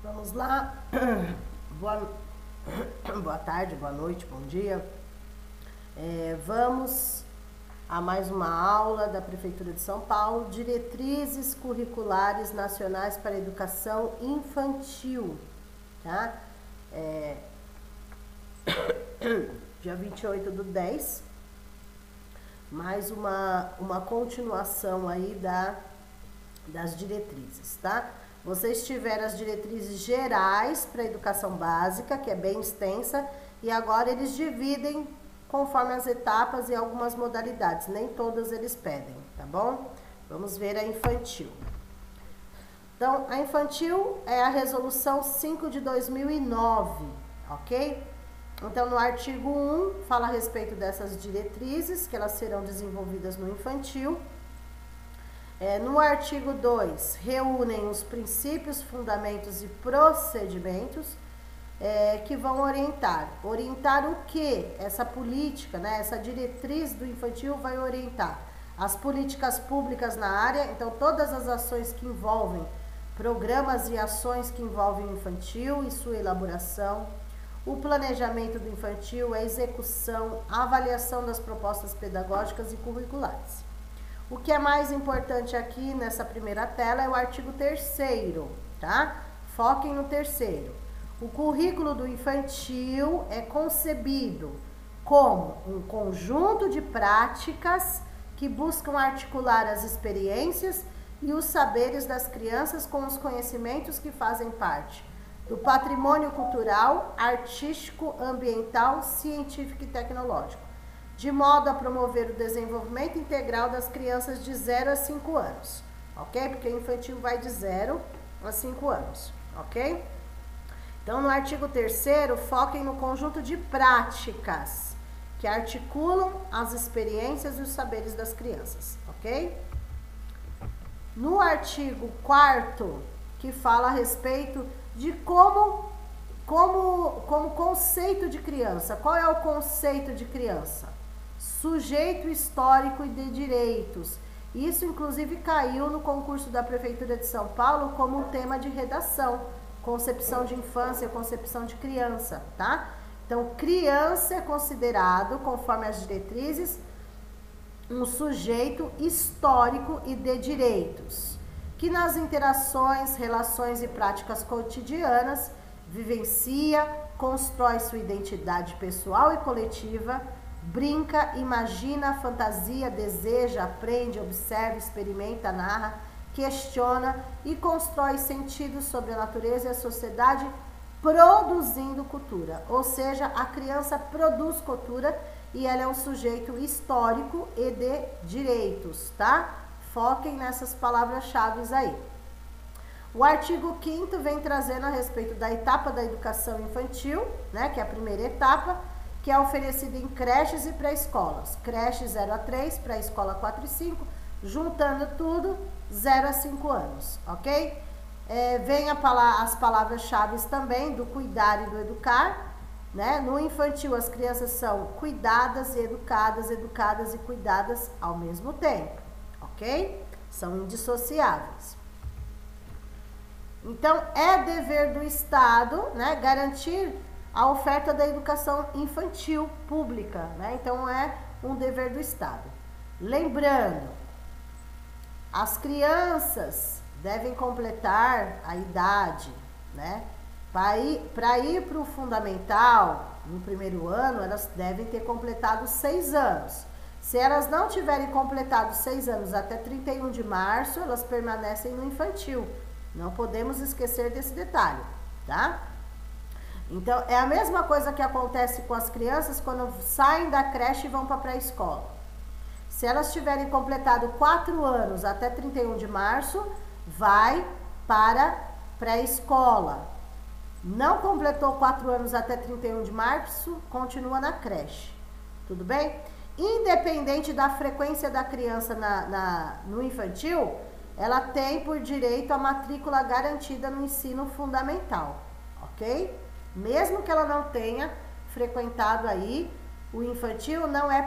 Vamos lá. Boa, boa tarde, boa noite, bom dia. Vamos a mais uma aula da Prefeitura de São Paulo, Diretrizes Curriculares Nacionais para a Educação Infantil, tá? Dia 28/10, mais uma continuação aí das diretrizes, tá? Vocês tiveram as diretrizes gerais para a educação básica, que é bem extensa, e agora eles dividem conforme as etapas e algumas modalidades, nem todas eles pedem, tá bom? Vamos ver a infantil. Então, a infantil é a resolução 5 de 2009, ok? Então, no artigo 1, fala a respeito dessas diretrizes, que elas serão desenvolvidas no infantil. No artigo 2, reúnem os princípios, fundamentos e procedimentos que vão orientar. Orientar o que? Essa política, né? Essa diretriz do infantil vai orientar as políticas públicas na área, então todas as ações que envolvem, programas e ações que envolvem o infantil e sua elaboração, o planejamento do infantil, a execução, a avaliação das propostas pedagógicas e curriculares. O que é mais importante aqui nessa primeira tela é o artigo 3º, tá? Foquem no 3º. O currículo do infantil é concebido como um conjunto de práticas que buscam articular as experiências e os saberes das crianças com os conhecimentos que fazem parte do patrimônio cultural, artístico, ambiental, científico e tecnológico, de modo a promover o desenvolvimento integral das crianças de 0 a 5 anos, ok? Porque o infantil vai de 0 a 5 anos, ok? Então, no artigo 3º, foquem no conjunto de práticas que articulam as experiências e os saberes das crianças, ok? No artigo 4º, que fala a respeito de como conceito de criança. Qual é o conceito de criança? Sujeito histórico e de direitos. Isso, inclusive, caiu no concurso da Prefeitura de São Paulo como um tema de redação. Concepção de infância, concepção de criança, tá? Então, criança é considerado, conforme as diretrizes, um sujeito histórico e de direitos, que nas interações, relações e práticas cotidianas vivencia, constrói sua identidade pessoal e coletiva, brinca, imagina, fantasia, deseja, aprende, observa, experimenta, narra, questiona e constrói sentidos sobre a natureza e a sociedade, produzindo cultura. Ou seja, a criança produz cultura e ela é um sujeito histórico e de direitos, tá? Foquem nessas palavras-chave aí. O artigo 5º vem trazendo a respeito da etapa da educação infantil, né, que é a primeira etapa, que é oferecida em creches e pré-escolas. Creche 0 a 3, pré-escola 4 e 5, juntando tudo, 0 a 5 anos, ok? Vem as palavras-chave também do cuidar e do educar, né? No infantil, as crianças são cuidadas e educadas, educadas e cuidadas ao mesmo tempo, ok? São indissociáveis. Então, é dever do Estado, né, garantir a oferta da educação infantil pública, né? Então, é um dever do Estado. Lembrando, as crianças devem completar a idade, né? Para ir para o fundamental, no primeiro ano, elas devem ter completado 6 anos. Se elas não tiverem completado 6 anos até 31 de março, elas permanecem no infantil. Não podemos esquecer desse detalhe, tá? Então, é a mesma coisa que acontece com as crianças quando saem da creche e vão para a pré-escola. Se elas tiverem completado 4 anos até 31 de março, vai para pré-escola. Não completou 4 anos até 31 de março, continua na creche. Tudo bem? Independente da frequência da criança no infantil, ela tem por direito a matrícula garantida no ensino fundamental, ok? Mesmo que ela não tenha frequentado aí o infantil, não é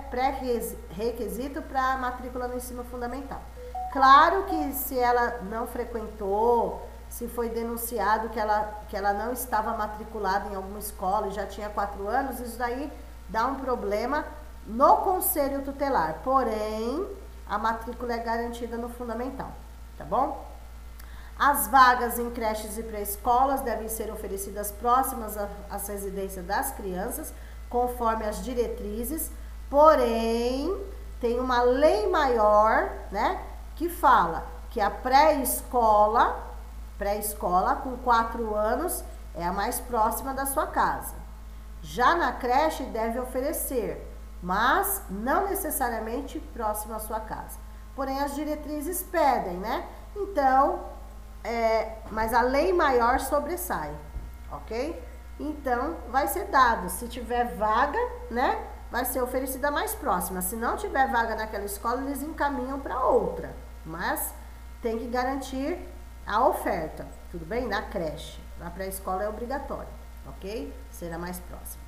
pré-requisito para a matrícula no ensino fundamental. Claro que se ela não frequentou, se foi denunciado que ela não estava matriculada em alguma escola e já tinha 4 anos, isso daí dá um problema no conselho tutelar. Porém, a matrícula é garantida no fundamental, tá bom? As vagas em creches e pré-escolas devem ser oferecidas próximas às residências das crianças, conforme as diretrizes, porém, tem uma lei maior, né, que fala que a pré-escola com 4 anos é a mais próxima da sua casa. Já na creche deve oferecer, mas não necessariamente próximo à sua casa. Porém, as diretrizes pedem, né? Então, mas a lei maior sobressai, ok? Então, vai ser dado. Se tiver vaga, né? Vai ser oferecida a mais próxima. Se não tiver vaga naquela escola, eles encaminham para outra. Mas tem que garantir a oferta, tudo bem? Na creche. Na pré-escola é obrigatório, ok? Será mais próximo.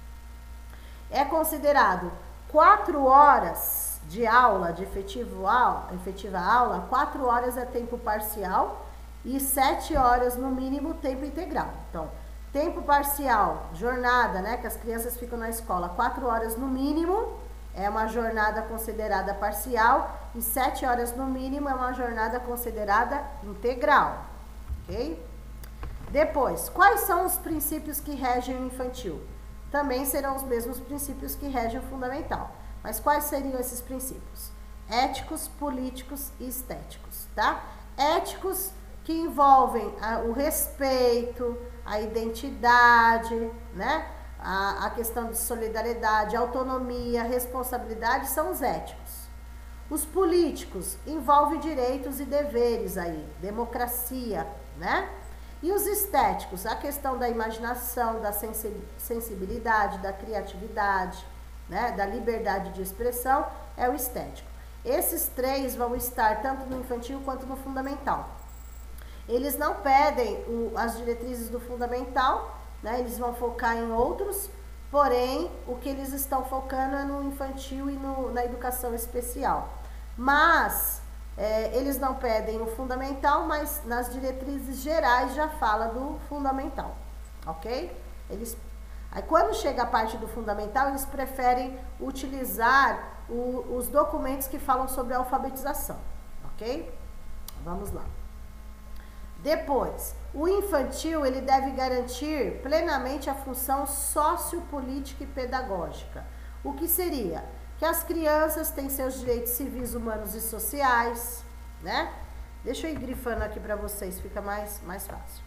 É considerado 4 horas de aula, de efetiva aula, 4 horas é tempo parcial e 7 horas no mínimo tempo integral. Então, tempo parcial, jornada, né, que as crianças ficam na escola, 4 horas no mínimo é uma jornada considerada parcial e 7 horas no mínimo é uma jornada considerada integral, ok? Depois, quais são os princípios que regem o infantil? Também serão os mesmos princípios que regem o fundamental. Mas quais seriam esses princípios? Éticos, políticos e estéticos, tá? Éticos que envolvem o respeito, a identidade, né? A questão de solidariedade, autonomia, responsabilidade são os éticos. Os políticos envolvem direitos e deveres aí, democracia, né? E os estéticos, a questão da imaginação, da sensibilidade, da criatividade, né? Da liberdade de expressão, é o estético. Esses 3 vão estar tanto no infantil quanto no fundamental. Eles não pedem as diretrizes do fundamental, né? Eles vão focar em outros, porém, o que eles estão focando é no infantil e na educação especial. Mas, eles não pedem o fundamental, mas nas diretrizes gerais já fala do fundamental, ok? Aí, quando chega a parte do fundamental, eles preferem utilizar os documentos que falam sobre a alfabetização, ok? Vamos lá. Depois, o infantil, ele deve garantir plenamente a função sociopolítica e pedagógica. O que seria? Que as crianças têm seus direitos civis, humanos e sociais, né? Deixa eu ir grifando aqui para vocês, fica mais fácil.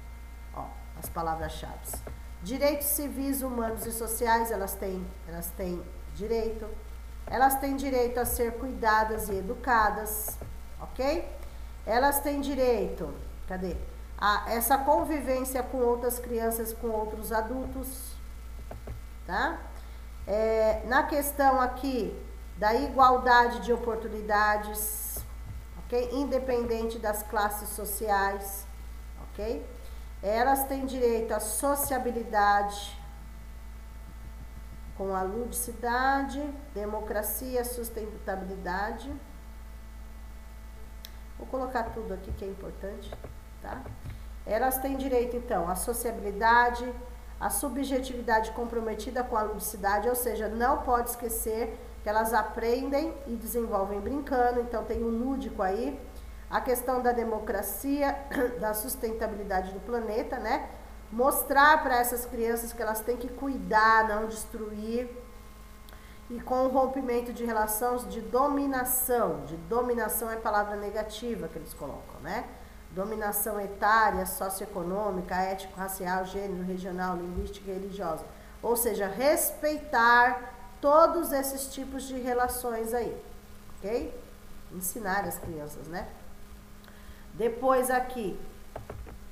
Ó, as palavras-chave. Direitos civis, humanos e sociais, elas têm direito. Elas têm direito a ser cuidadas e educadas, ok? Elas têm direito... Cadê? Essa convivência com outras crianças, com outros adultos, tá? Na questão aqui da igualdade de oportunidades, ok? Independente das classes sociais, ok? Elas têm direito à sociabilidade, com a ludicidade, democracia, sustentabilidade. Vou colocar tudo aqui que é importante, tá? Elas têm direito, então, à sociabilidade, à subjetividade comprometida com a ludicidade, ou seja, não pode esquecer que elas aprendem e desenvolvem brincando, então tem o lúdico aí. A questão da democracia, da sustentabilidade do planeta, né? Mostrar para essas crianças que elas têm que cuidar, não destruir. E com o rompimento de relações de dominação é palavra negativa que eles colocam, né? Dominação etária, socioeconômica, étnico-racial, gênero, regional, linguística e religiosa. Ou seja, respeitar todos esses tipos de relações aí, ok? Ensinar as crianças, né? Depois aqui,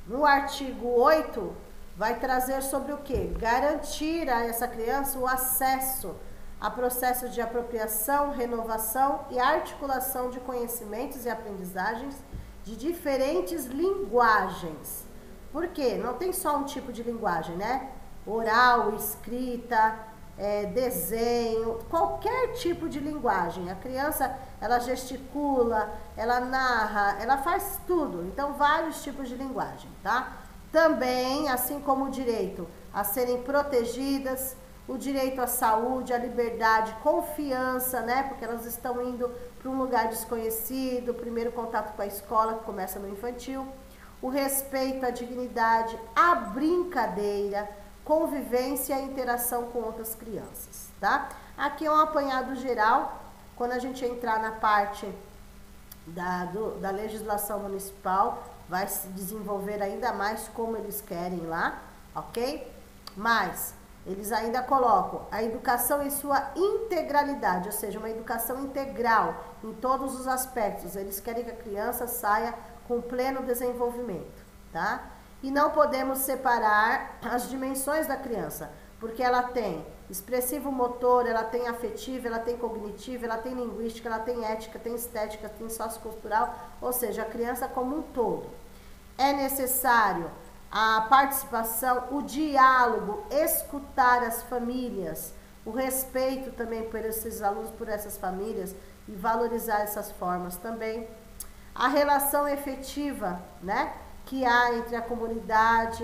no artigo 8, vai trazer sobre o quê? Garantir a essa criança o acesso a processos de apropriação, renovação e articulação de conhecimentos e aprendizagens de diferentes linguagens. Por quê? Não tem só um tipo de linguagem, né? Oral, escrita, desenho, qualquer tipo de linguagem. A criança, ela gesticula, ela narra, ela faz tudo. Então, vários tipos de linguagem, tá? Também, assim como o direito a serem protegidas, o direito à saúde, à liberdade, confiança, né? Porque elas estão indo para um lugar desconhecido, o primeiro contato com a escola, que começa no infantil, o respeito à dignidade, a brincadeira, convivência e interação com outras crianças, tá? Aqui é um apanhado geral, quando a gente entrar na parte da legislação municipal, vai se desenvolver ainda mais como eles querem lá, ok? Mas eles ainda colocam a educação em sua integralidade, ou seja, uma educação integral em todos os aspectos. Eles querem que a criança saia com pleno desenvolvimento, tá? E não podemos separar as dimensões da criança, porque ela tem expressivo motor, ela tem afetivo, ela tem cognitivo, ela tem linguística, ela tem ética, tem estética, tem sociocultural, ou seja, a criança como um todo. É necessário a participação, o diálogo, escutar as famílias, o respeito também por esses alunos, por essas famílias e valorizar essas formas também. A relação efetiva, né, que há entre a comunidade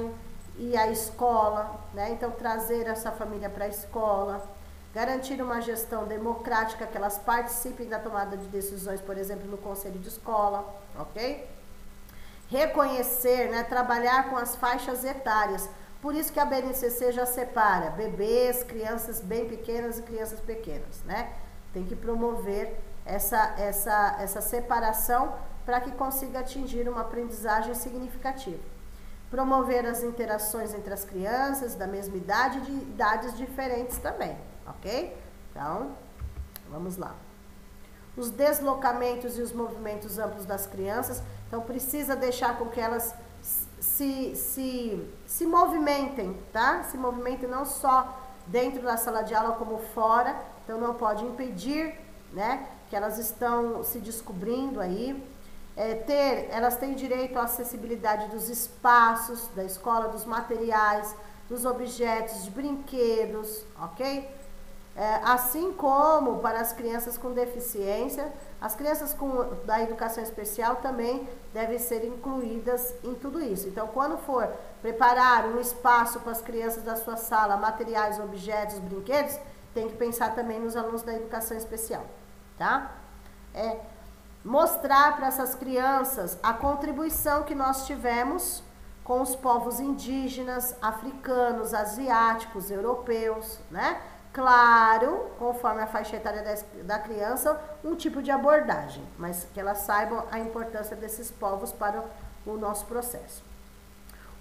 e a escola, né? Então trazer essa família para a escola, garantir uma gestão democrática, que elas participem da tomada de decisões, por exemplo, no conselho de escola, ok? Reconhecer, né, trabalhar com as faixas etárias. Por isso que a BNCC já separa bebês, crianças bem pequenas e crianças pequenas, né? Tem que promover essa separação para que consiga atingir uma aprendizagem significativa. Promover as interações entre as crianças da mesma idade e de idades diferentes também, ok? Então, vamos lá. Os deslocamentos e os movimentos amplos das crianças, então precisa deixar com que elas se movimentem, tá? Se movimentem não só dentro da sala de aula como fora, então não pode impedir, né, que elas estão se descobrindo aí. Elas têm direito à acessibilidade dos espaços da escola, dos materiais, dos objetos, de brinquedos, ok? Assim como para as crianças com deficiência, as crianças da educação especial também devem ser incluídas em tudo isso. Então, quando for preparar um espaço para as crianças da sua sala, materiais, objetos, brinquedos, tem que pensar também nos alunos da educação especial, tá? Mostrar para essas crianças a contribuição que nós tivemos com os povos indígenas, africanos, asiáticos, europeus, né? Claro, conforme a faixa etária da criança, um tipo de abordagem, mas que elas saibam a importância desses povos para o nosso processo.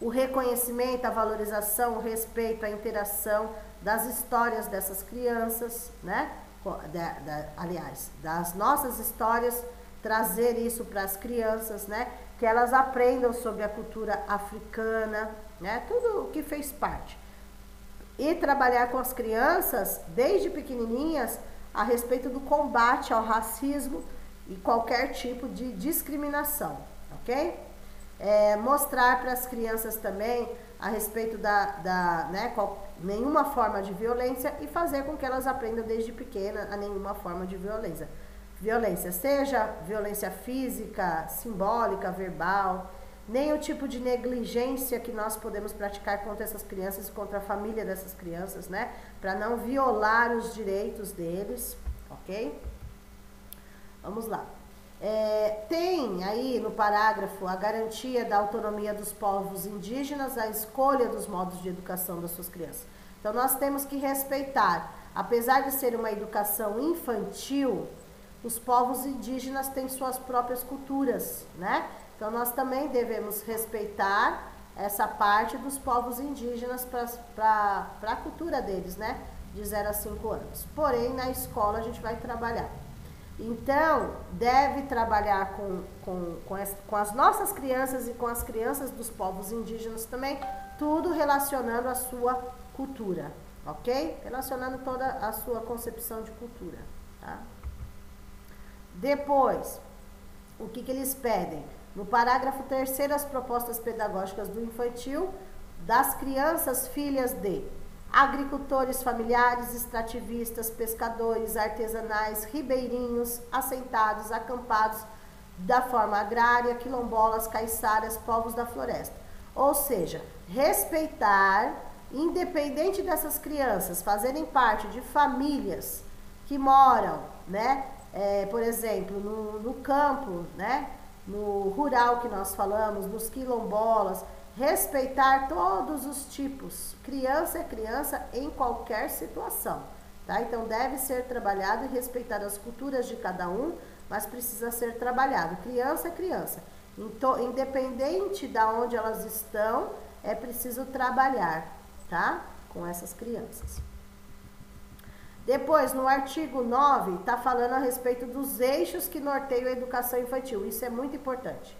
O reconhecimento, a valorização, o respeito, a interação das histórias dessas crianças, né? Aliás, das nossas histórias, trazer isso para as crianças, né? Que elas aprendam sobre a cultura africana, né? Tudo o que fez parte. E trabalhar com as crianças, desde pequenininhas, a respeito do combate ao racismo e qualquer tipo de discriminação, ok? Mostrar para as crianças também a respeito nenhuma forma de violência e fazer com que elas aprendam desde pequena a nenhuma forma de violência. Violência, seja violência física, simbólica, verbal, nem o tipo de negligência que nós podemos praticar contra essas crianças e contra a família dessas crianças, né? Para não violar os direitos deles, ok? Vamos lá. Tem aí no parágrafo a garantia da autonomia dos povos indígenas, a escolha dos modos de educação das suas crianças. Então, nós temos que respeitar, apesar de ser uma educação infantil, os povos indígenas têm suas próprias culturas, né? Então, nós também devemos respeitar essa parte dos povos indígenas para a cultura deles, né? De 0 a 5 anos. Porém, na escola a gente vai trabalhar. Então, deve trabalhar com as nossas crianças e com as crianças dos povos indígenas também, tudo relacionando a sua cultura, ok? Relacionando toda a sua concepção de cultura, tá? Depois, o que eles pedem? No parágrafo 3º, as propostas pedagógicas do infantil das crianças filhas de agricultores familiares, extrativistas, pescadores, artesanais, ribeirinhos, assentados, acampados da forma agrária, quilombolas, caiçaras, povos da floresta. Ou seja, respeitar, independente dessas crianças fazerem parte de famílias que moram, né, por exemplo, no campo, né, no rural que nós falamos, nos quilombolas, respeitar todos os tipos. Criança é criança em qualquer situação, tá? Então deve ser trabalhado e respeitar as culturas de cada um, mas precisa ser trabalhado. Criança é criança. Então, independente de onde elas estão, é preciso trabalhar, tá? Com essas crianças. Depois, no artigo 9, está falando a respeito dos eixos que norteiam a educação infantil. Isso é muito importante.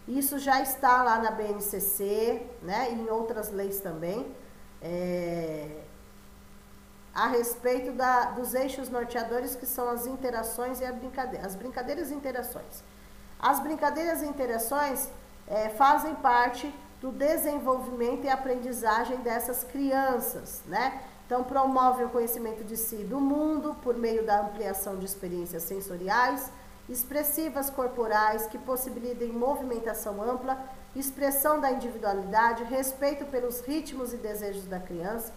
Isso já está lá na BNCC, né, e em outras leis também, a respeito dos eixos norteadores, que são as interações e as brincadeiras e interações. As brincadeiras e interações fazem parte do desenvolvimento e aprendizagem dessas crianças, né? Então, promove o conhecimento de si e do mundo por meio da ampliação de experiências sensoriais, expressivas corporais que possibilitem movimentação ampla, expressão da individualidade, respeito pelos ritmos e desejos da criança,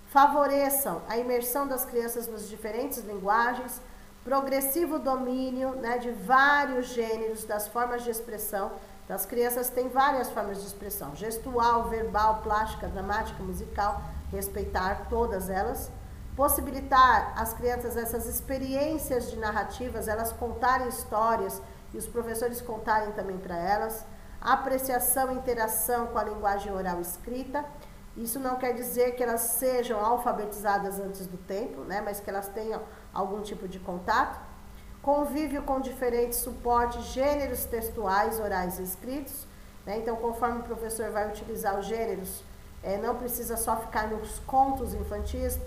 favoreçam a imersão das crianças nas diferentes linguagens, progressivo domínio, né, de vários gêneros, das formas de expressão. Então, as crianças têm várias formas de expressão, gestual, verbal, plástica, dramática, musical, respeitar todas elas. Possibilitar às crianças essas experiências de narrativas, elas contarem histórias e os professores contarem também para elas. Apreciação e interação com a linguagem oral e escrita. Isso não quer dizer que elas sejam alfabetizadas antes do tempo, né, mas que elas tenham algum tipo de contato. Convívio com diferentes suportes, gêneros textuais, orais e escritos, né? Então, conforme o professor vai utilizar os gêneros, não precisa só ficar nos contos infantis,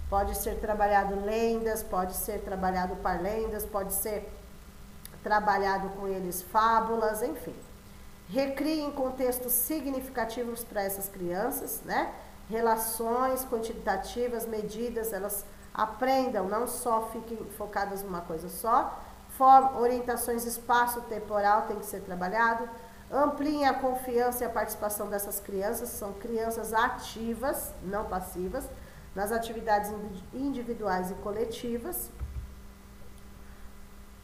pode ser trabalhado lendas, pode ser trabalhado parlendas, pode ser trabalhado com eles fábulas, enfim. Recriem contextos significativos para essas crianças, né? Relações quantitativas, medidas, elas aprendam, não só fiquem focadas numa coisa só. Orientações espaço-temporal tem que ser trabalhado. Ampliem a confiança e a participação dessas crianças, são crianças ativas, não passivas, nas atividades individuais e coletivas.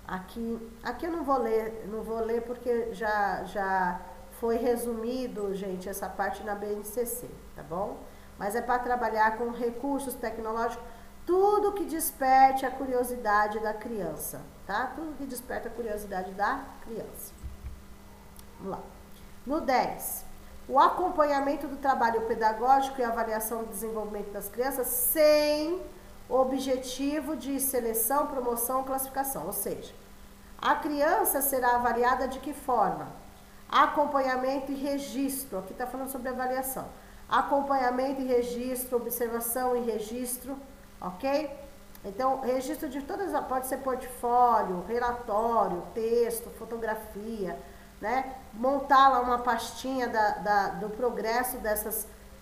Aqui eu não vou ler porque já foi resumido, gente, essa parte na BNCC, tá bom? Mas é para trabalhar com recursos tecnológicos, tudo que desperte a curiosidade da criança, tá? Tudo que desperta a curiosidade da criança. Vamos lá. No 10, o acompanhamento do trabalho pedagógico e avaliação do desenvolvimento das crianças sem objetivo de seleção, promoção ou classificação. Ou seja, a criança será avaliada de que forma? Acompanhamento e registro. Aqui está falando sobre avaliação. Acompanhamento e registro, observação e registro, ok? Então, registro de todas, pode ser portfólio, relatório, texto, fotografia, né? Montar lá uma pastinha do progresso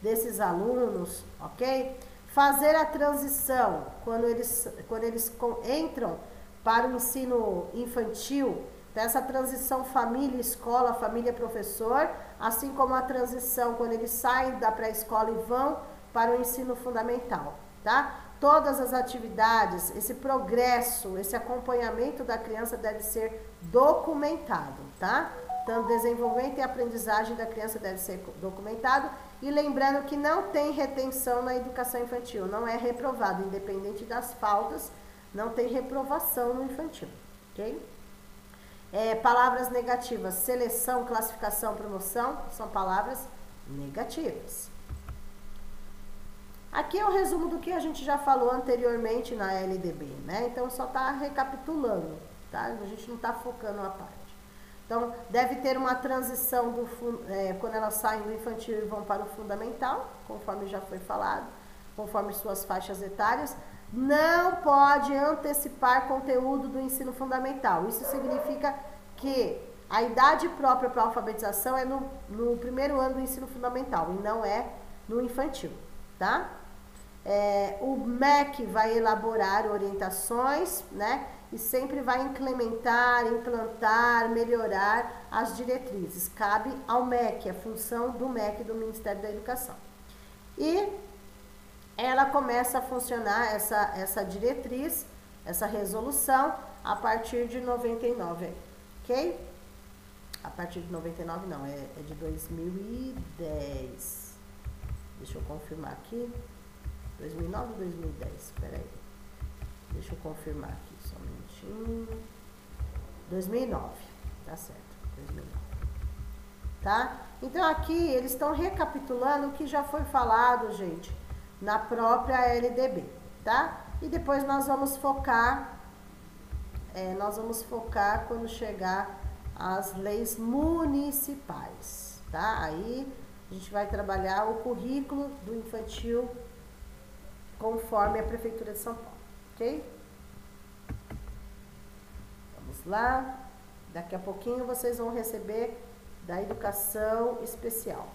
desses alunos, ok? Fazer a transição quando eles entram para o ensino infantil, essa transição família-escola, família-professor, assim como a transição quando eles saem da pré-escola e vão para o ensino fundamental, tá? Todas as atividades, esse progresso, esse acompanhamento da criança deve ser documentado, tá? Então, desenvolvimento e aprendizagem da criança deve ser documentado. E lembrando que não tem retenção na educação infantil, não é reprovado, independente das faltas, não tem reprovação no infantil, ok? Palavras negativas, seleção, classificação, promoção, são palavras negativas. Aqui é o resumo do que a gente já falou anteriormente na LDB, né? Então, só está recapitulando, tá? A gente não está focando a parte. Então, deve ter uma transição quando elas saem do infantil e vão para o fundamental, conforme já foi falado, conforme suas faixas etárias. Não pode antecipar conteúdo do ensino fundamental. Isso significa que a idade própria para a alfabetização é no primeiro ano do ensino fundamental e não é no infantil, tá? O MEC vai elaborar orientações, né? E sempre vai implementar, implantar, melhorar as diretrizes. Cabe ao MEC, a função do MEC, do Ministério da Educação. E ela começa a funcionar, essa diretriz, essa resolução, a partir de 99, ok? A partir de 99 não, é de 2010. Deixa eu confirmar aqui. 2009 ou 2010? Espera aí. Deixa eu confirmar aqui, só um minutinho. 2009, tá certo, 2009. Tá? Então aqui eles estão recapitulando o que já foi falado, gente, na própria LDB, tá? E depois nós vamos focar quando chegar as leis municipais, tá? Aí a gente vai trabalhar o currículo do infantil conforme a Prefeitura de São Paulo, ok? Vamos lá. Daqui a pouquinho vocês vão receber da educação especial.